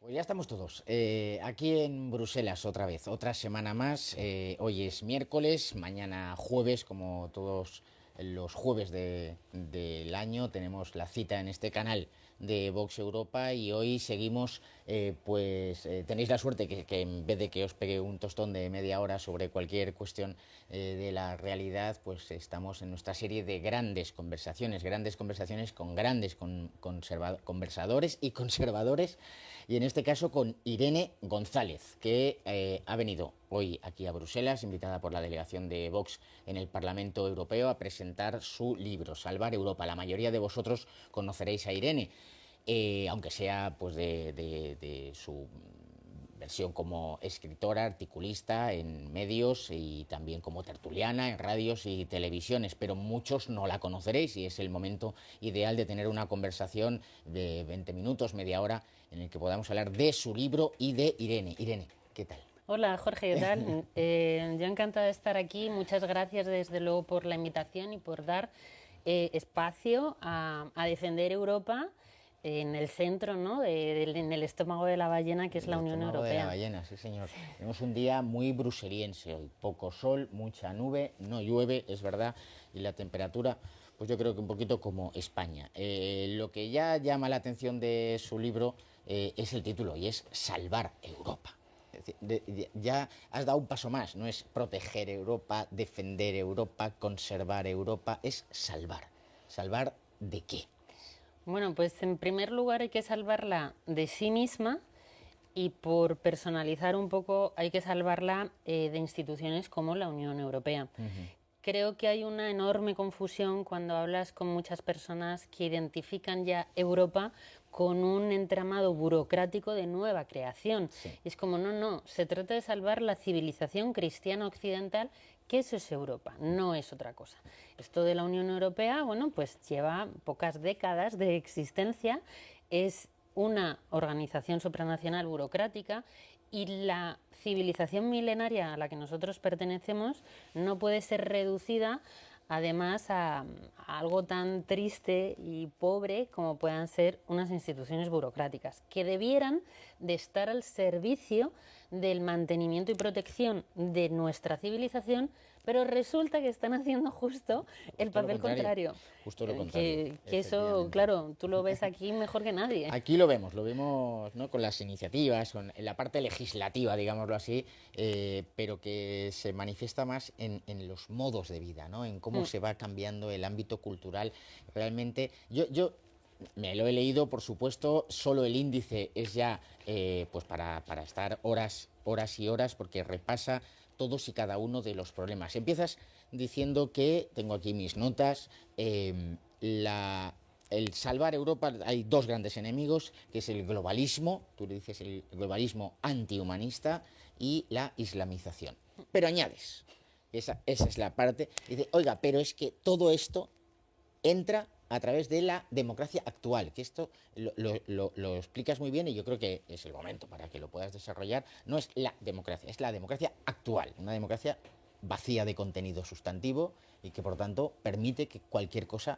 Pues ya estamos todos. Aquí en Bruselas otra vez, otra semana más. Hoy es miércoles, mañana jueves, como todos los jueves del año, tenemos la cita en este canal de Vox Europa y hoy seguimos, tenéis la suerte que en vez de que os pegue un tostón de media hora sobre cualquier cuestión de la realidad, pues estamos en nuestra serie de grandes conversaciones con conversadores y conservadores, y en este caso con Irene González, que ha venido hoy aquí a Bruselas, invitada por la delegación de Vox en el Parlamento Europeo, a presentar su libro, Salvar Europa. La mayoría de vosotros conoceréis a Irene, aunque sea pues de su versión como escritora, articulista en medios y también como tertuliana en radios y televisiones, pero muchos no la conoceréis y es el momento ideal de tener una conversación de 20 minutos, media hora, en el que podamos hablar de su libro y de Irene. Irene, ¿qué tal? Hola Jorge, ¿qué tal? Yo encantada de estar aquí. Muchas gracias desde luego por la invitación y por dar espacio a defender Europa en el centro, ¿no? En el estómago de la ballena que es la El Unión estómago de la Europea. ballena, sí señor. Tenemos un día muy bruseliense hoy, poco sol, mucha nube, no llueve, es verdad, y la temperatura, pues yo creo que un poquito como España. Lo que ya llama la atención de su libro es el título, y es Salvar Europa. Es decir, ya has dado un paso más, no es proteger Europa, defender Europa, conservar Europa, es salvar. ¿Salvar de qué? Bueno, pues en primer lugar hay que salvarla de sí misma y por personalizar un poco hay que salvarla de instituciones como la Unión Europea. Creo que hay una enorme confusión cuando hablas con muchas personas que identifican ya Europa con un entramado burocrático de nueva creación. Sí. Es como, no, se trata de salvar la civilización cristiana occidental, que eso es Europa, no es otra cosa. Esto de la Unión Europea, bueno, pues lleva pocas décadas de existencia, es una organización supranacional burocrática y la civilización milenaria a la que nosotros pertenecemos no puede ser reducida además a algo tan triste y pobre como puedan ser unas instituciones burocráticas, que debieran de estar al servicio del mantenimiento y protección de nuestra civilización, pero resulta que están haciendo justo el Justo lo papel contrario. contrario. Justo lo contrario, Que eso, efectivamente. claro, tú lo ves aquí mejor que nadie. Aquí lo vemos, ¿no? Con las iniciativas, en la parte legislativa, digámoslo así, pero que se manifiesta más en los modos de vida, ¿no? En cómo se va cambiando el ámbito cultural. Realmente, yo me lo he leído, por supuesto, solo el índice es ya pues para estar horas y horas, porque repasa todos y cada uno de los problemas. Empiezas diciendo que, tengo aquí mis notas, el salvar Europa, hay dos grandes enemigos, que es el globalismo, tú le dices el globalismo antihumanista, y la islamización. Pero añades, esa es la parte, dice, oiga, pero es que todo esto entra a través de la democracia actual, que esto lo explicas muy bien y yo creo que es el momento para que lo puedas desarrollar. No es la democracia, es la democracia actual, una democracia vacía de contenido sustantivo y que por tanto permite que cualquier cosa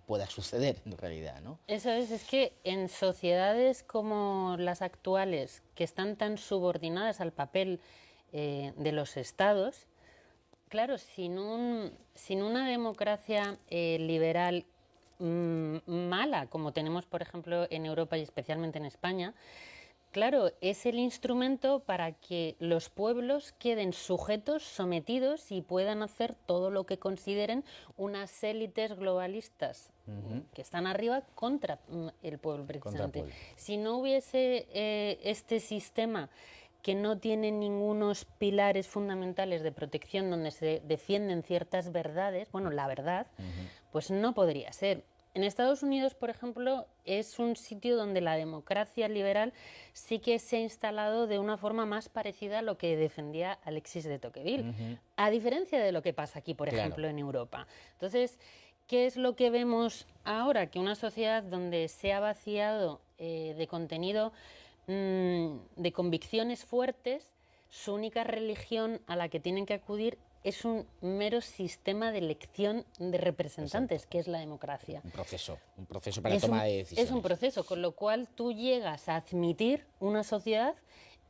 pueda suceder en realidad, ¿no? Eso es que en sociedades como las actuales, que están tan subordinadas al papel de los estados, claro, sin una democracia liberal mala, como tenemos, por ejemplo, en Europa y especialmente en España, claro, es el instrumento para que los pueblos queden sujetos, sometidos y puedan hacer todo lo que consideren unas élites globalistas que están arriba contra el pueblo precisamente. Pueblo. Si no hubiese este sistema que no tiene ningunos pilares fundamentales de protección donde se defienden ciertas verdades, bueno, la verdad, pues no podría ser. En Estados Unidos, por ejemplo, es un sitio donde la democracia liberal sí que se ha instalado de una forma más parecida a lo que defendía Alexis de Tocqueville, a diferencia de lo que pasa aquí, por ejemplo, en Europa. Entonces, ¿qué es lo que vemos ahora? Que una sociedad donde se ha vaciado de contenido, de convicciones fuertes, su única religión a la que tienen que acudir es un mero sistema de elección de representantes, Exacto. que es la democracia. Un proceso para toma de decisiones. Es un proceso, con lo cual tú llegas a admitir una sociedad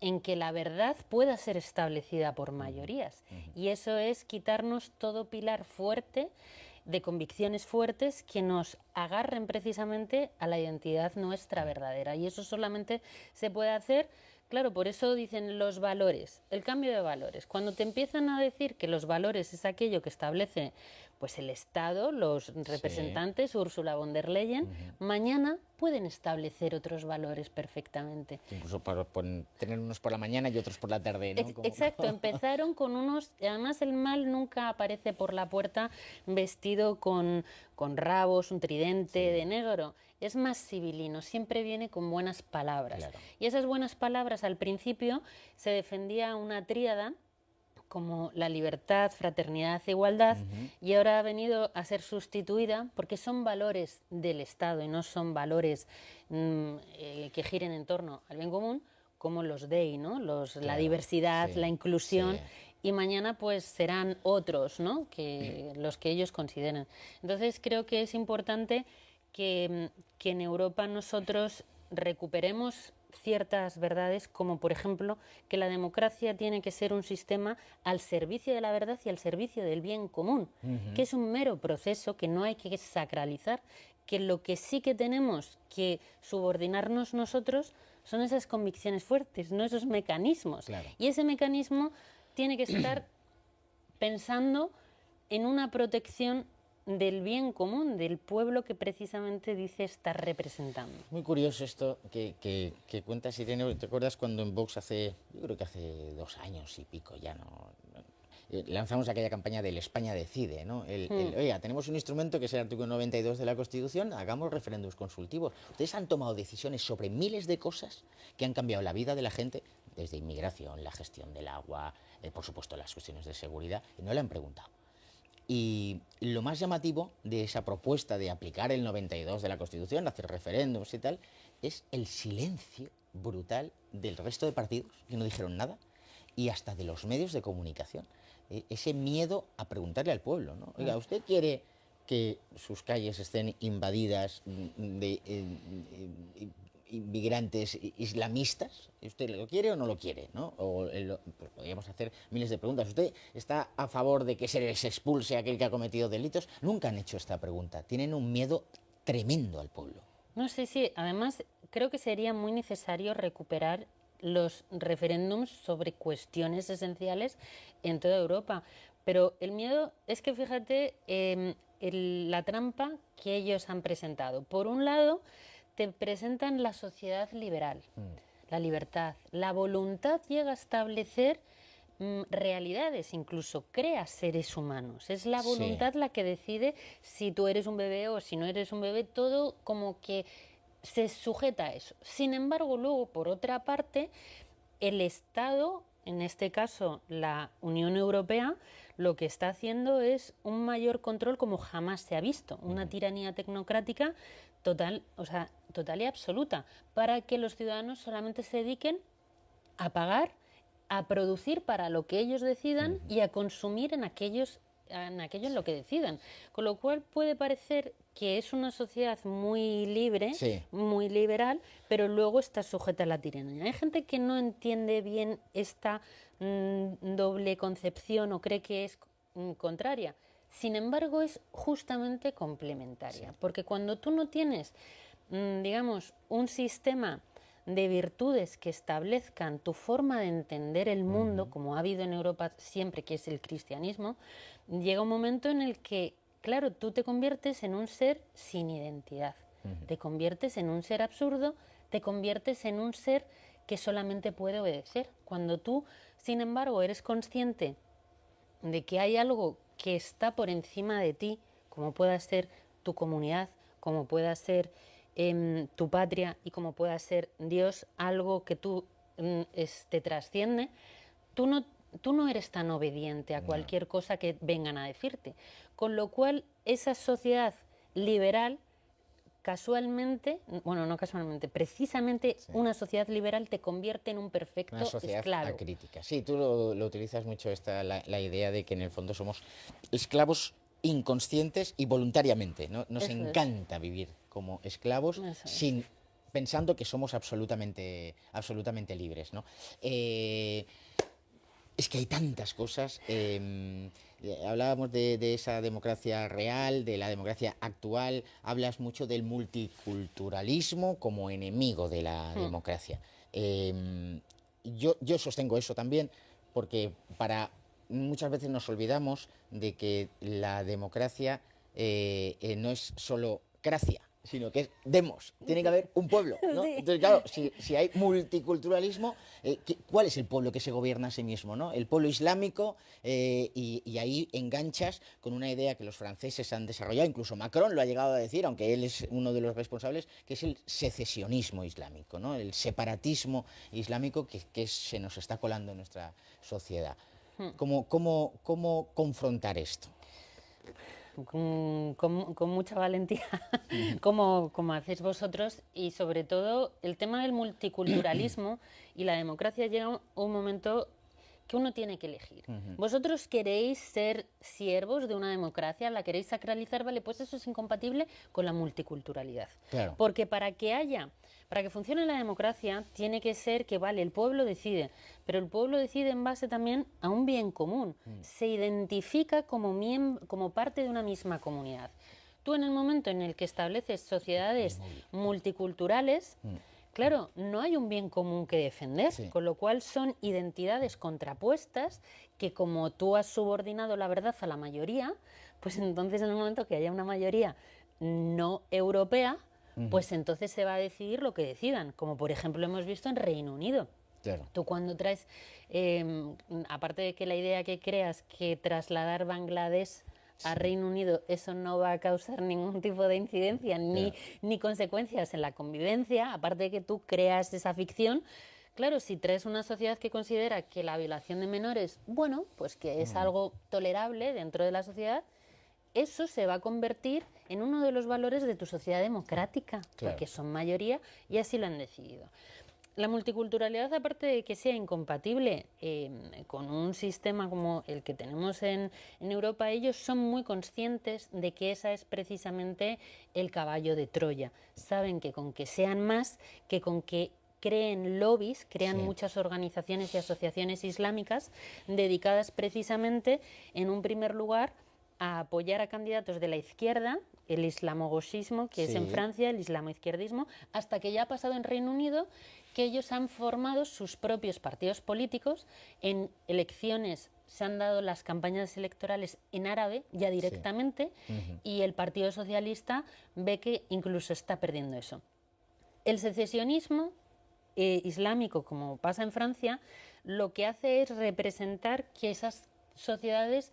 en que la verdad pueda ser establecida por mayorías. Y eso es quitarnos todo pilar fuerte de convicciones fuertes que nos agarren precisamente a la identidad nuestra verdadera. Y eso solamente se puede hacer, claro, por eso dicen los valores, el cambio de valores. Cuando te empiezan a decir que los valores es aquello que establece pues el Estado, los representantes, Ursula von der Leyen, mañana pueden establecer otros valores perfectamente. Incluso tener unos por la mañana y otros por la tarde, ¿no? Exacto, empezaron con unos, además el mal nunca aparece por la puerta vestido con rabos, un tridente de negro, es más civilino, siempre viene con buenas palabras. Claro. Y esas buenas palabras al principio se defendía una tríada como la libertad, fraternidad e igualdad, y ahora ha venido a ser sustituida porque son valores del Estado y no son valores que giren en torno al bien común, como los DEI, ¿no? La diversidad, la inclusión, y mañana pues serán otros, ¿no? Que los que ellos consideren. Entonces creo que es importante que en Europa nosotros recuperemos ciertas verdades, como por ejemplo que la democracia tiene que ser un sistema al servicio de la verdad y al servicio del bien común, que es un mero proceso que no hay que sacralizar, que lo que sí que tenemos que subordinarnos nosotros son esas convicciones fuertes, no esos mecanismos. Claro. Y ese mecanismo tiene que estar pensando en una protección del bien común, del pueblo que precisamente dice estar representando. Muy curioso esto que cuentas, Irene. ¿Te acuerdas cuando en Vox yo creo que hace 2 años y pico ya, lanzamos aquella campaña del España decide, ¿no? Oiga, tenemos un instrumento que es el artículo 92 de la Constitución, hagamos referéndums consultivos. Ustedes han tomado decisiones sobre miles de cosas que han cambiado la vida de la gente, desde inmigración, la gestión del agua, por supuesto las cuestiones de seguridad, y no le han preguntado. Y lo más llamativo de esa propuesta de aplicar el 92 de la Constitución, hacer referéndums y tal, es el silencio brutal del resto de partidos, que no dijeron nada, y hasta de los medios de comunicación. Ese miedo a preguntarle al pueblo, ¿no? Oiga, ¿usted quiere que sus calles estén invadidas de inmigrantes islamistas? ¿Usted lo quiere o no lo quiere, ¿no? Pues podríamos hacer miles de preguntas. ¿Usted está a favor de que se les expulse a aquel que ha cometido delitos? Nunca han hecho esta pregunta. Tienen un miedo tremendo al pueblo. No sé si, además, creo que sería muy necesario recuperar los referéndums sobre cuestiones esenciales en toda Europa. Pero el miedo es que, fíjate, la trampa que ellos han presentado. Por un lado, te presentan la sociedad liberal, la libertad, la voluntad llega a establecer realidades, incluso crea seres humanos. Es la voluntad la que decide si tú eres un bebé o si no eres un bebé, todo como que se sujeta a eso. Sin embargo, luego, por otra parte, el Estado, en este caso la Unión Europea, lo que está haciendo es un mayor control como jamás se ha visto, una tiranía tecnocrática total y absoluta, para que los ciudadanos solamente se dediquen a pagar, a producir para lo que ellos decidan y a consumir en aquello en lo que decidan. Con lo cual puede parecer que es una sociedad muy libre, muy liberal, pero luego está sujeta a la tiranía. Hay gente que no entiende bien esta doble concepción o cree que es contraria. Sin embargo, es justamente complementaria, porque cuando tú no tienes, digamos, un sistema de virtudes que establezcan tu forma de entender el mundo, como ha habido en Europa siempre, que es el cristianismo, llega un momento en el que, claro, tú te conviertes en un ser sin identidad, te conviertes en un ser absurdo, te conviertes en un ser que solamente puede obedecer. Cuando tú, sin embargo, eres consciente de que hay algo que está por encima de ti, como pueda ser tu comunidad, como pueda ser tu patria y como pueda ser Dios, algo que te trasciende, tú no eres tan obediente a cualquier cosa que vengan a decirte. Con lo cual, esa sociedad liberal casualmente, bueno, no casualmente, precisamente Sí. una sociedad liberal te convierte en un perfecto Una sociedad esclavo. acrítica. Sí, tú lo utilizas mucho la idea de que en el fondo somos esclavos inconscientes y voluntariamente, ¿no? Nos Eso es. encanta vivir como esclavos Eso es. sin pensando que somos absolutamente libres, ¿no? Es que hay tantas cosas. Hablábamos de esa democracia real, de la democracia actual. Hablas mucho del multiculturalismo como enemigo de la democracia. Yo sostengo eso también, porque muchas veces nos olvidamos de que la democracia no es solo gracia, sino que es demos. Tiene que haber un pueblo, ¿no? Sí. Entonces, claro, si hay multiculturalismo, ¿cuál es el pueblo que se gobierna a sí mismo, ¿no? El pueblo islámico, y ahí enganchas con una idea que los franceses han desarrollado, incluso Macron lo ha llegado a decir, aunque él es uno de los responsables, que es el secesionismo islámico, ¿no? El separatismo islámico que se nos está colando en nuestra sociedad. ¿Cómo confrontar esto? Con mucha valentía, como hacéis vosotros, y sobre todo el tema del multiculturalismo y la democracia llega un momento que uno tiene que elegir. Vosotros queréis ser siervos de una democracia, la queréis sacralizar, vale, pues eso es incompatible con la multiculturalidad. Claro. Porque para que funcione la democracia, tiene que ser que, vale, el pueblo decide, pero el pueblo decide en base también a un bien común. Se identifica como parte de una misma comunidad. Tú, en el momento en el que estableces sociedades multiculturales, claro, no hay un bien común que defender, Sí. con lo cual son identidades contrapuestas que, como tú has subordinado la verdad a la mayoría, pues entonces en el momento que haya una mayoría no europea, pues entonces se va a decidir lo que decidan, como por ejemplo hemos visto en Reino Unido. Claro. Tú cuando traes, aparte de que la idea que creas que trasladar Bangladesh a Reino Unido, eso no va a causar ningún tipo de incidencia ni consecuencias en la convivencia, aparte de que tú creas esa ficción. Claro, si traes una sociedad que considera que la violación de menores, bueno, pues que es algo tolerable dentro de la sociedad, eso se va a convertir en uno de los valores de tu sociedad democrática, Claro. porque son mayoría y así lo han decidido. La multiculturalidad, aparte de que sea incompatible con un sistema como el que tenemos en Europa, ellos son muy conscientes de que esa es precisamente el caballo de Troya. Saben que con que sean más, que con que creen lobbies, crean muchas organizaciones y asociaciones islámicas dedicadas precisamente, en un primer lugar, a apoyar a candidatos de la izquierda, el islamogosismo, que es en Francia, el islamoizquierdismo, hasta que ya ha pasado en Reino Unido, que ellos han formado sus propios partidos políticos. En elecciones se han dado las campañas electorales en árabe ya directamente, y el Partido Socialista ve que incluso está perdiendo eso. El secesionismo islámico, como pasa en Francia, lo que hace es representar que esas sociedades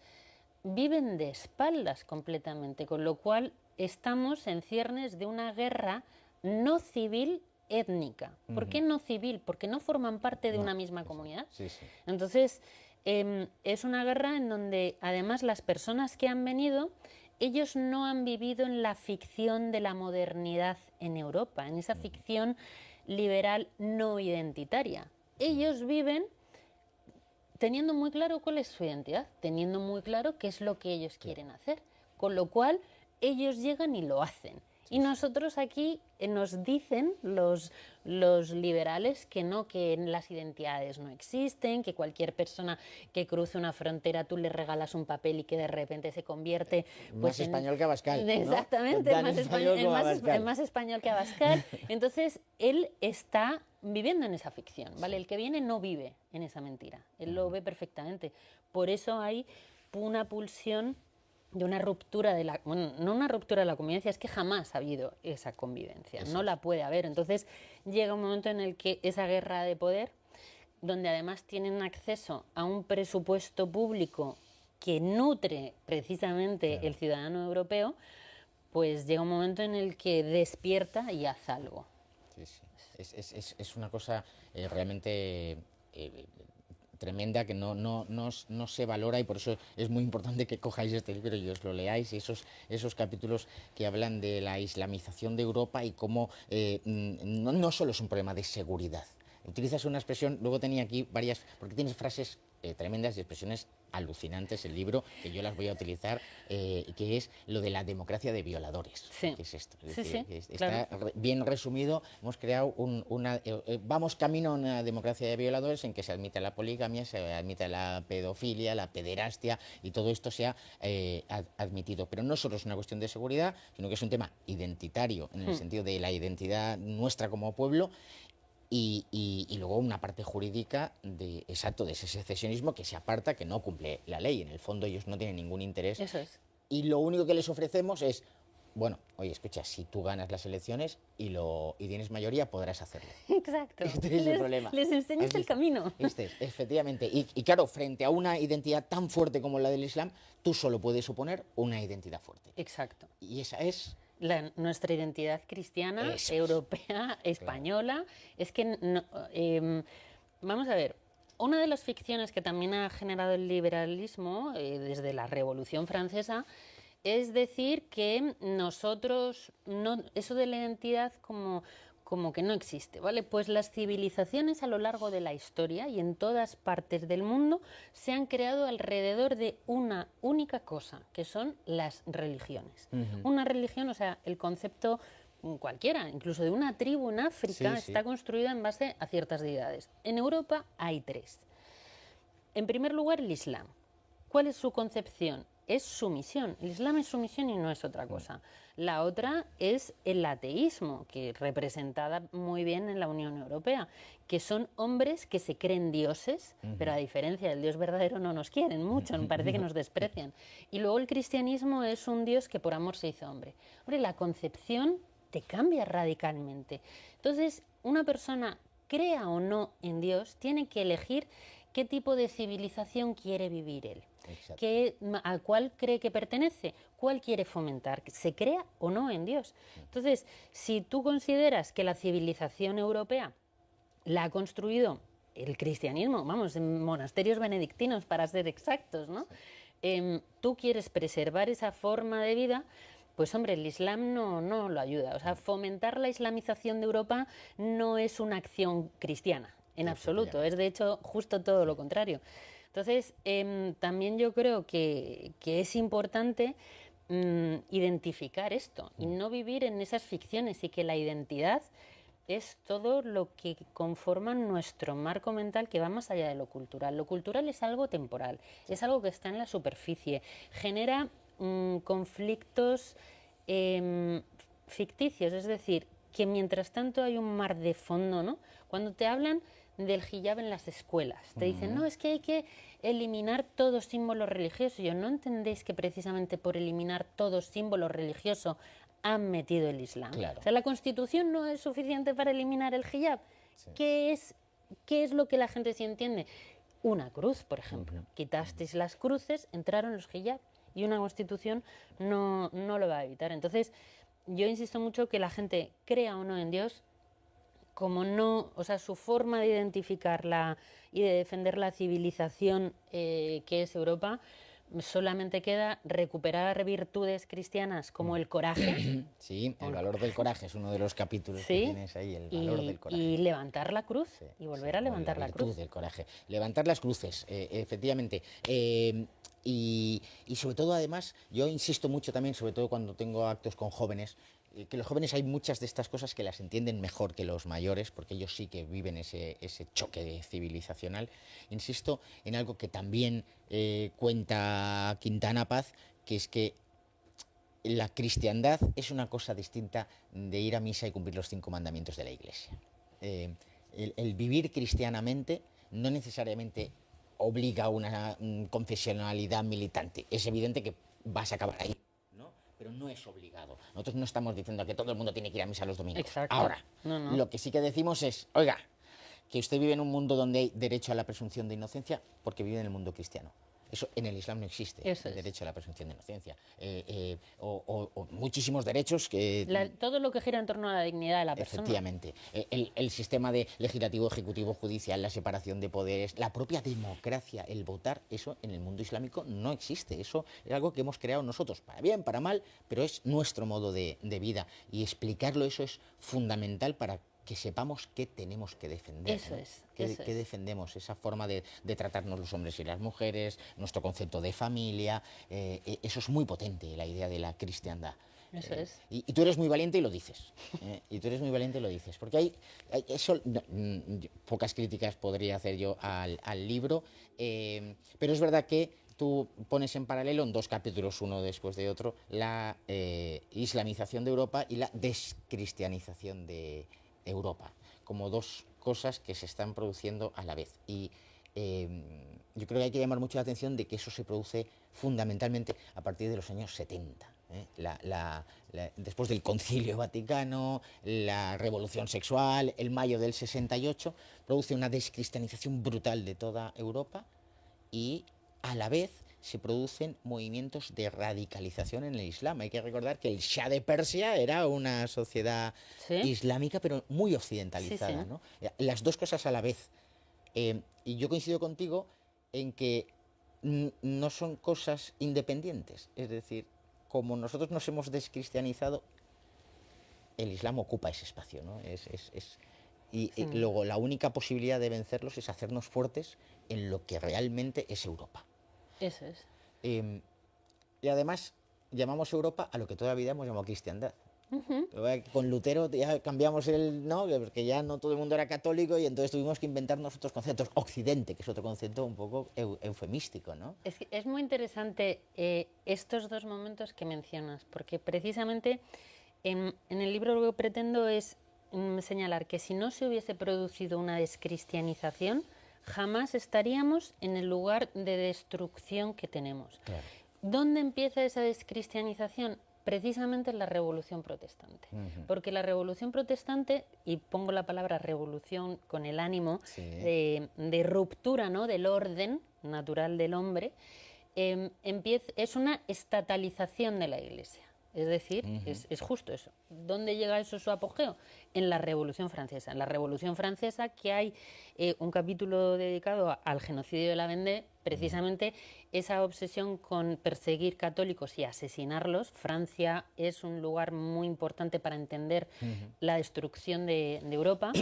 viven de espaldas completamente, con lo cual estamos en ciernes de una guerra no civil étnica. ¿Por qué no civil? Porque no forman parte de una misma comunidad. Sí, sí. Entonces, es una guerra en donde además las personas que han venido, ellos no han vivido en la ficción de la modernidad en Europa, en esa ficción liberal no identitaria. Ellos viven teniendo muy claro cuál es su identidad, teniendo muy claro qué es lo que ellos quieren hacer, con lo cual ellos llegan y lo hacen. Y nosotros aquí nos dicen los liberales que no, que las identidades no existen, que cualquier persona que cruce una frontera tú le regalas un papel y que de repente se convierte Más español que Abascal, ¿no? Exactamente, Tan español como Abascal. más español que Abascal. Entonces, él está viviendo en esa ficción, ¿vale? El que viene no vive en esa mentira, él lo ve perfectamente. Por eso hay una pulsión de una ruptura bueno, no una ruptura de la convivencia, es que jamás ha habido esa convivencia, no la puede haber. Entonces llega un momento en el que esa guerra de poder, donde además tienen acceso a un presupuesto público que nutre precisamente el ciudadano europeo, pues llega un momento en el que despierta y hace algo. Sí, sí. Es una cosa realmente tremenda que no se valora, y por eso es muy importante que cojáis este libro y os lo leáis, esos capítulos que hablan de la islamización de Europa y cómo no solo es un problema de seguridad. Utilizas una expresión, luego tenía aquí varias, porque tienes frases tremendas y expresiones alucinantes el libro, que yo las voy a utilizar, que es lo de la democracia de violadores. Sí. ¿Qué es esto? Es Sí, decir, sí, está bien resumido. Hemos creado vamos camino a una democracia de violadores en que se admite la poligamia, se admite la pedofilia, la pederastia, y todo esto se ha admitido. Pero no solo es una cuestión de seguridad, sino que es un tema identitario, en el sentido de la identidad nuestra como pueblo. Y luego una parte jurídica de ese secesionismo que se aparta, que no cumple la ley. En el fondo ellos no tienen ningún interés. Eso es. Y lo único que les ofrecemos es, bueno, oye, escucha, si tú ganas las elecciones y tienes mayoría, podrás hacerlo. Exacto. Este es el problema. Les enseñas el camino. Efectivamente. Y claro, frente a una identidad tan fuerte como la del Islam, tú solo puedes suponer una identidad fuerte. Exacto. Y esa es... Nuestra identidad cristiana, Eso es. europea, española, es que, vamos a ver, una de las ficciones que también ha generado el liberalismo desde la Revolución Francesa es decir que nosotros, eso de la identidad como que no existe, ¿vale? Pues las civilizaciones a lo largo de la historia y en todas partes del mundo se han creado alrededor de una única cosa, que son las religiones. Una religión, o sea, el concepto cualquiera, incluso de una tribu en África, está construida en base a ciertas deidades. En Europa hay 3. En primer lugar, el Islam. ¿Cuál es su concepción? Es sumisión. El Islam es sumisión y no es otra cosa. La otra es el ateísmo, que representada muy bien en la Unión Europea, que son hombres que se creen dioses, pero a diferencia del Dios verdadero no nos quieren mucho, me parece que nos desprecian. Y luego el cristianismo es un Dios que por amor se hizo hombre. Hombre, la concepción te cambia radicalmente. Entonces, una persona, crea o no en Dios, tiene que elegir qué tipo de civilización quiere vivir él. ¿A cuál cree que pertenece? ¿Cuál quiere fomentar? ¿Se crea o no en Dios? Entonces, si tú consideras que la civilización europea la ha construido el cristianismo, vamos, en monasterios benedictinos para ser exactos, ¿no? Tú quieres preservar esa forma de vida, pues hombre, el Islam no lo ayuda. O sea, fomentar la islamización de Europa no es una acción cristiana, en absoluto. Es de hecho justo todo lo contrario. Entonces, también yo creo que es importante identificar esto y no vivir en esas ficciones, y que la identidad es todo lo que conforma nuestro marco mental, que va más allá de lo cultural. Lo cultural es algo temporal, es algo que está en la superficie, genera conflictos ficticios, es decir, que mientras tanto hay un mar de fondo, ¿no? Cuando te hablan del hijab en las escuelas, te dicen, no, es que hay que eliminar todo símbolo religioso. Yo, ¿no entendéis que precisamente por eliminar todo símbolo religioso han metido el Islam? Claro. O sea, la Constitución no es suficiente para eliminar el hijab. Sí. ¿Qué es lo que la gente sí entiende? Una cruz, por ejemplo. Quitasteis las cruces, entraron los hijab, y una Constitución no lo va a evitar. Entonces, yo insisto mucho que la gente, crea o no en Dios, como no, o sea, su forma de identificarla y de defender la civilización que es Europa, solamente queda recuperar virtudes cristianas como el coraje. Sí, el valor del coraje es uno de los capítulos que tienes ahí, el valor del coraje. Y levantar la cruz, y volver a levantar la cruz. Del coraje. Levantar las cruces, efectivamente. Y sobre todo, además, yo insisto mucho también, sobre todo cuando tengo actos con jóvenes, que los jóvenes hay muchas de estas cosas que las entienden mejor que los mayores, porque ellos sí que viven ese choque civilizacional. Insisto en algo que también cuenta Quintana Paz, que es que la cristiandad es una cosa distinta de ir a misa y cumplir los 5 mandamientos de la Iglesia. El vivir cristianamente no necesariamente obliga a una confesionalidad militante. Es evidente que vas a acabar ahí, ¿no? Pero no es obligado. Nosotros no estamos diciendo que todo el mundo tiene que ir a misa los domingos. Exacto. Ahora, lo que sí que decimos es, oiga, que usted vive en un mundo donde hay derecho a la presunción de inocencia porque vive en el mundo cristiano. Eso en el Islam no existe, Eso el es. derecho a la presunción de inocencia. O muchísimos derechos que... Todo lo que gira en torno a la dignidad de la persona. Efectivamente. El sistema de legislativo, ejecutivo, judicial, la separación de poderes, la propia democracia, el votar, eso en el mundo islámico no existe. Eso es algo que hemos creado nosotros, para bien, para mal, pero es nuestro modo de vida. Y explicarlo eso es fundamental para que sepamos qué tenemos que defender. Eso ¿no? es, ¿Qué, eso qué es. defendemos? Esa forma de tratarnos los hombres y las mujeres, nuestro concepto de familia, eso es muy potente, la idea de la cristiandad. Eso es. Y tú eres muy valiente y lo dices. Y tú eres muy valiente y lo dices. Porque hay pocas críticas podría hacer yo al libro, pero es verdad que tú pones en paralelo en dos capítulos, uno después de otro, la islamización de Europa y la descristianización de Europa, como dos cosas que se están produciendo a la vez. Y yo creo que hay que llamar mucho la atención de que eso se produce fundamentalmente a partir de los años 70. Después del Concilio Vaticano, la Revolución Sexual, el mayo del 68, produce una descristianización brutal de toda Europa y a la vez se producen movimientos de radicalización en el Islam. Hay que recordar que el Shah de Persia era una sociedad ¿Sí? islámica, pero muy occidentalizada, Sí, sí. ¿no? Las dos cosas a la vez. Y yo coincido contigo en que no son cosas independientes. Es decir, como nosotros nos hemos descristianizado, el Islam ocupa ese espacio, ¿no? Y luego la única posibilidad de vencerlos es hacernos fuertes en lo que realmente es Europa. Eso es. Y además llamamos Europa a lo que toda la vida hemos llamado cristiandad. Con Lutero ya cambiamos ¿no? Porque ya no todo el mundo era católico y entonces tuvimos que inventarnos otros conceptos. Occidente, que es otro concepto un poco eufemístico, ¿no? Es muy interesante estos dos momentos que mencionas, porque precisamente en el libro lo que pretendo es señalar que si no se hubiese producido una descristianización, jamás estaríamos en el lugar de destrucción que tenemos. Claro. ¿Dónde empieza esa descristianización? Precisamente en la Revolución Protestante. Porque la Revolución Protestante, y pongo la palabra revolución con el ánimo Sí. de ruptura, ¿no?, del orden natural del hombre, es una estatalización de la Iglesia. Es decir, es justo eso. ¿Dónde llega eso su apogeo? En la Revolución Francesa. En la Revolución Francesa, que hay un capítulo dedicado al genocidio de la Vendée, precisamente esa obsesión con perseguir católicos y asesinarlos. Francia es un lugar muy importante para entender la destrucción de Europa.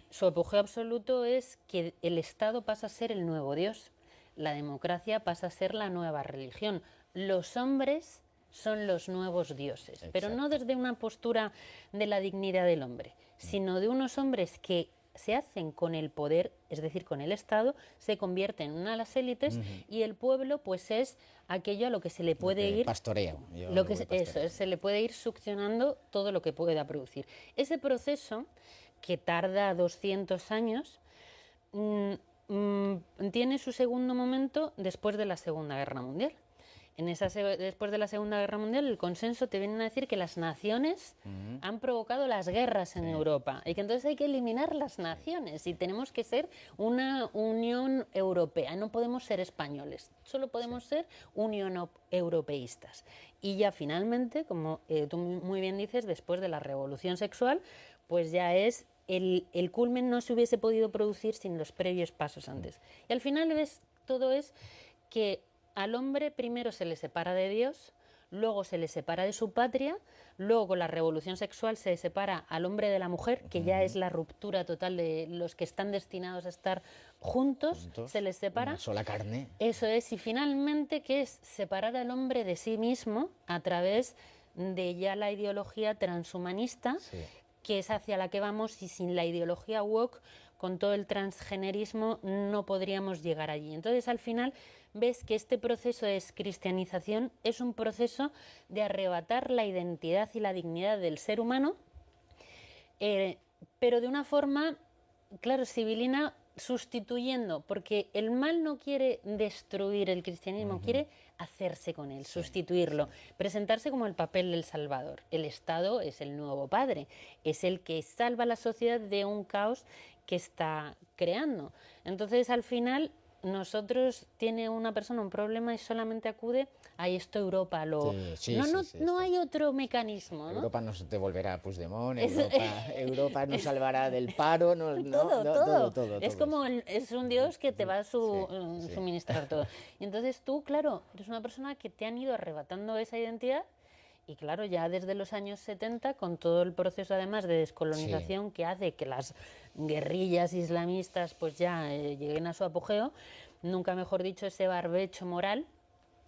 Su apogeo absoluto es que el Estado pasa a ser el nuevo Dios. La democracia pasa a ser la nueva religión. Los hombres son los nuevos dioses, Exacto. pero no desde una postura de la dignidad del hombre, sino de unos hombres que se hacen con el poder, es decir, con el Estado, se convierten en una de las élites y el pueblo pues es aquello a lo que se le puede ir... Pastoreo. Se le puede ir succionando todo lo que pueda producir. Ese proceso, que tarda 200 años, tiene su segundo momento después de la Segunda Guerra Mundial. Después de la Segunda Guerra Mundial, el consenso te viene a decir que las naciones han provocado las guerras en Europa y que entonces hay que eliminar las naciones y tenemos que ser una Unión Europea, no podemos ser españoles, solo podemos ser unión europeístas. Y ya finalmente, como tú muy bien dices, después de la revolución sexual, pues ya es el culmen no se hubiese podido producir sin los previos pasos antes. Y al final todo es que al hombre primero se le separa de Dios, luego se le separa de su patria, luego con la revolución sexual se separa al hombre de la mujer, que ya es la ruptura total de los que están destinados a estar juntos, se les separa. Una sola carne. Eso es, y finalmente que es separar al hombre de sí mismo a través de ya la ideología transhumanista, Sí. que es hacia la que vamos, y sin la ideología woke, con todo el transgenerismo, no podríamos llegar allí. Entonces, al final, ves que este proceso de descristianización es un proceso de arrebatar la identidad y la dignidad del ser humano, pero de una forma, claro, civilina, sustituyendo, porque el mal no quiere destruir el cristianismo, quiere hacerse con él, sustituirlo, presentarse como el papel del Salvador. El Estado es el nuevo padre, es el que salva a la sociedad de un caos que está creando. Entonces, al final, nosotros tiene una persona un problema y solamente acude a esto Europa. No hay otro mecanismo, ¿no? Europa nos devolverá a Puigdemont, Europa nos salvará del paro, todo. Es como es un dios que te va a suministrar todo. Y entonces tú, claro, eres una persona que te han ido arrebatando esa identidad. Y claro, ya desde los años 70, con todo el proceso además de descolonización que hace que las guerrillas islamistas pues ya lleguen a su apogeo, nunca mejor dicho, ese barbecho moral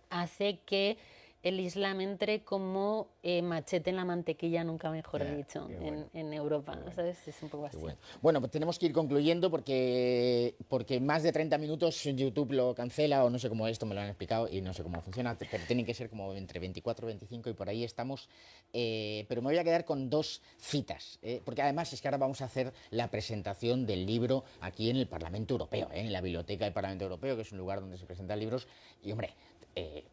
hace que el Islam entre como machete en la mantequilla, nunca mejor dicho, en Europa. ¿Sabes? Es un poco así. Bueno, pues tenemos que ir concluyendo porque más de 30 minutos YouTube lo cancela, o no sé cómo esto me lo han explicado y no sé cómo funciona, pero tienen que ser como entre 24 y 25 y por ahí estamos. Pero me voy a quedar con dos citas, porque además es que ahora vamos a hacer la presentación del libro aquí en el Parlamento Europeo, en la Biblioteca del Parlamento Europeo, que es un lugar donde se presentan libros, y hombre,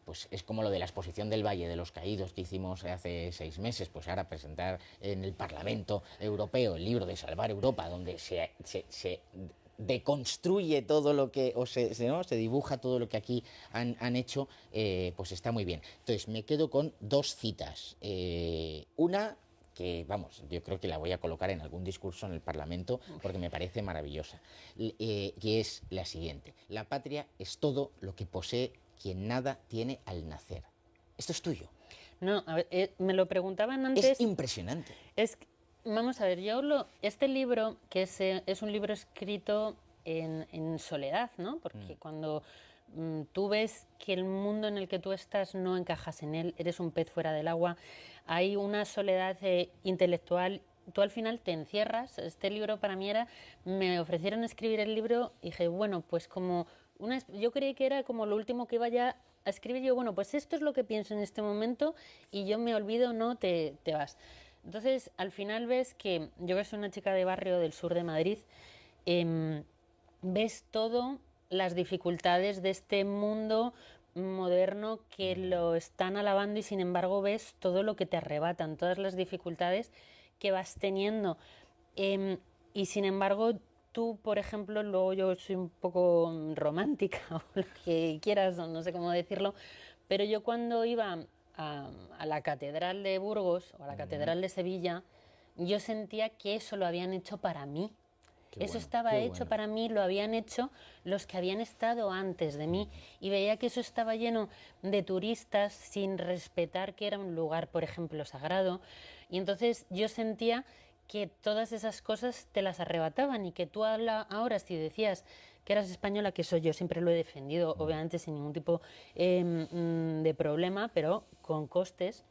pues es como lo de la exposición del Valle de los Caídos que hicimos hace 6 meses, pues ahora presentar en el Parlamento Europeo el libro de Salvar Europa, donde se deconstruye todo lo que, se dibuja todo lo que aquí han hecho, pues está muy bien. Entonces me quedo con dos citas. Una que, vamos, yo creo que la voy a colocar en algún discurso en el Parlamento porque me parece maravillosa, que es la siguiente: la patria es todo lo que posee quien nada tiene al nacer. Esto es tuyo. No, a ver, me lo preguntaban antes. Es impresionante. Vamos a ver, este libro, que es un libro escrito en soledad, ¿no? Porque cuando tú ves que el mundo en el que tú estás no encajas en él, eres un pez fuera del agua, hay una soledad intelectual, tú al final te encierras. Este libro para mí me ofrecieron escribir el libro y dije, bueno, pues yo creí que era como lo último que iba ya a escribir. Yo, bueno, pues esto es lo que pienso en este momento y yo me olvido, no, te vas. Entonces, al final ves que yo, que soy una chica de barrio del sur de Madrid, ves todo las dificultades de este mundo moderno que lo están alabando y sin embargo ves todo lo que te arrebatan, todas las dificultades que vas teniendo. Y sin embargo, tú, por ejemplo, luego yo soy un poco romántica o lo que quieras, o no sé cómo decirlo, pero yo cuando iba a la Catedral de Burgos o a la Catedral de Sevilla, yo sentía que eso lo habían hecho para mí. Eso estaba hecho para mí, lo habían hecho los que habían estado antes de mí, y veía que eso estaba lleno de turistas sin respetar que era un lugar, por ejemplo, sagrado, y entonces yo sentía que todas esas cosas te las arrebataban y que tú ahora si decías que eras española, que eso yo siempre lo he defendido, obviamente sin ningún tipo de problema, pero con costes,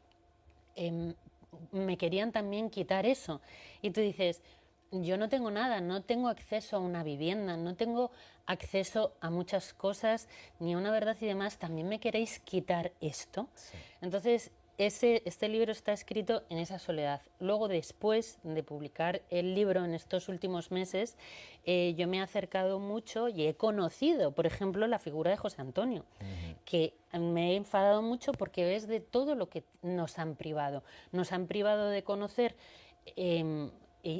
me querían también quitar eso. Y tú dices, yo no tengo nada, no tengo acceso a una vivienda, no tengo acceso a muchas cosas, ni a una verdad y demás, también me queréis quitar esto. Sí. Entonces, este libro está escrito en esa soledad. Luego, después de publicar el libro en estos últimos meses, yo me he acercado mucho y he conocido, por ejemplo, la figura de José Antonio, que me he enfadado mucho porque ves de todo lo que nos han privado. Nos han privado de conocer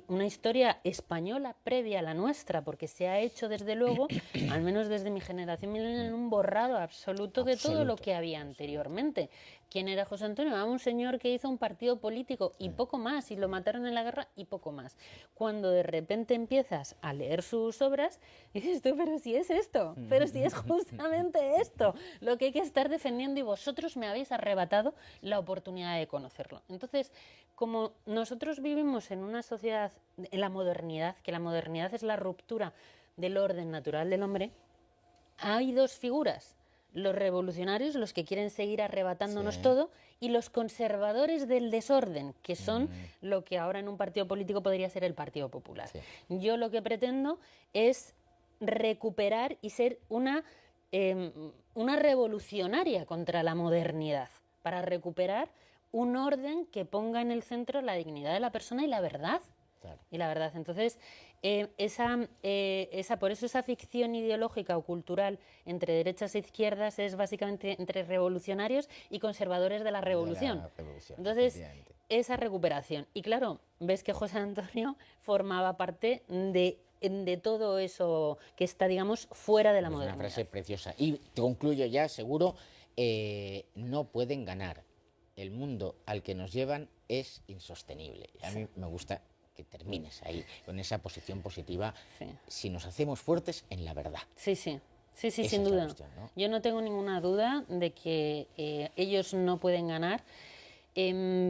una historia española previa a la nuestra, porque se ha hecho desde luego, al menos desde mi generación millennial, un borrado absoluto de todo lo que había anteriormente. ¿Quién era José Antonio? Era un señor que hizo un partido político y poco más, y lo mataron en la guerra y poco más. Cuando de repente empiezas a leer sus obras, dices tú, pero si es esto, pero si es justamente esto lo que hay que estar defendiendo, y vosotros me habéis arrebatado la oportunidad de conocerlo. Entonces, como nosotros vivimos en una sociedad, en la modernidad, que la modernidad es la ruptura del orden natural del hombre, hay dos figuras: los revolucionarios, los que quieren seguir arrebatándonos todo, y los conservadores del desorden, que son lo que ahora en un partido político podría ser el Partido Popular. Sí. Yo lo que pretendo es recuperar y ser una revolucionaria contra la modernidad, para recuperar un orden que ponga en el centro la dignidad de la persona y la verdad. Claro. Y la verdad, entonces, por eso esa ficción ideológica o cultural entre derechas e izquierdas es básicamente entre revolucionarios y conservadores de la revolución. Entonces, esa recuperación. Y claro, ves que José Antonio formaba parte de de todo eso que está, digamos, fuera de la Es una modernidad. frase preciosa. Y te concluyo ya, seguro, no pueden ganar. El mundo al que nos llevan es insostenible. A mí me gusta que termines ahí, con esa posición positiva, Sí. si nos hacemos fuertes en la verdad. Sí, sí. Sí, sí, Esa sin es la duda. cuestión, ¿no? Yo no tengo ninguna duda de que ellos no pueden ganar,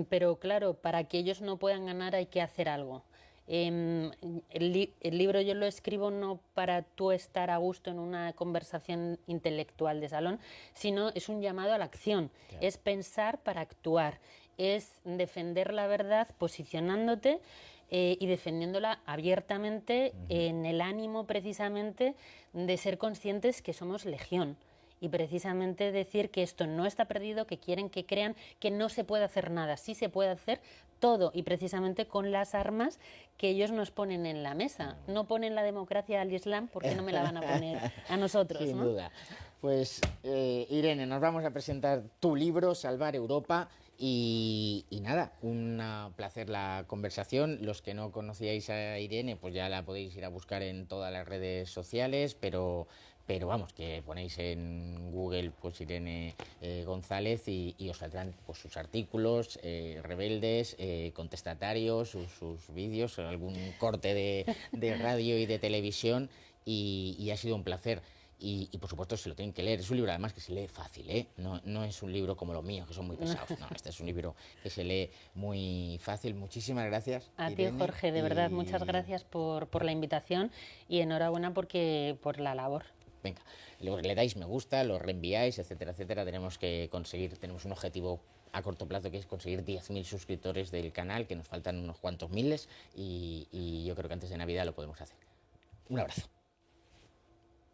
pero claro, para que ellos no puedan ganar hay que hacer algo. El libro yo lo escribo no para tú estar a gusto en una conversación intelectual de salón, sino es un llamado a la acción, Claro. es pensar para actuar, es defender la verdad posicionándote y defendiéndola abiertamente en el ánimo precisamente de ser conscientes que somos legión. Y precisamente decir que esto no está perdido, que quieren que crean que no se puede hacer nada, sí se puede hacer todo y precisamente con las armas que ellos nos ponen en la mesa. No ponen la democracia al Islam porque no me la van a poner a nosotros, Sin ¿no? duda. Pues Irene, nos vamos a presentar tu libro, Salvar Europa, y nada, un placer la conversación. Los que no conocíais a Irene, pues ya la podéis ir a buscar en todas las redes sociales, pero vamos, que ponéis en Google pues Irene González y os saldrán pues sus artículos, rebeldes, contestatarios, sus vídeos, algún corte de radio y de televisión, y ha sido un placer. Y por supuesto se lo tienen que leer. Es un libro además que se lee fácil, ¿eh? No es un libro como los míos, que son muy pesados. No, este es un libro que se lee muy fácil. Muchísimas gracias, A ti, Irene, Jorge, de verdad, muchas gracias por la invitación y enhorabuena por la labor. Venga, le dais me gusta, lo reenviáis, etcétera, etcétera. Tenemos un objetivo a corto plazo, que es conseguir 10.000 suscriptores del canal, que nos faltan unos cuantos miles, y yo creo que antes de Navidad lo podemos hacer. Un abrazo.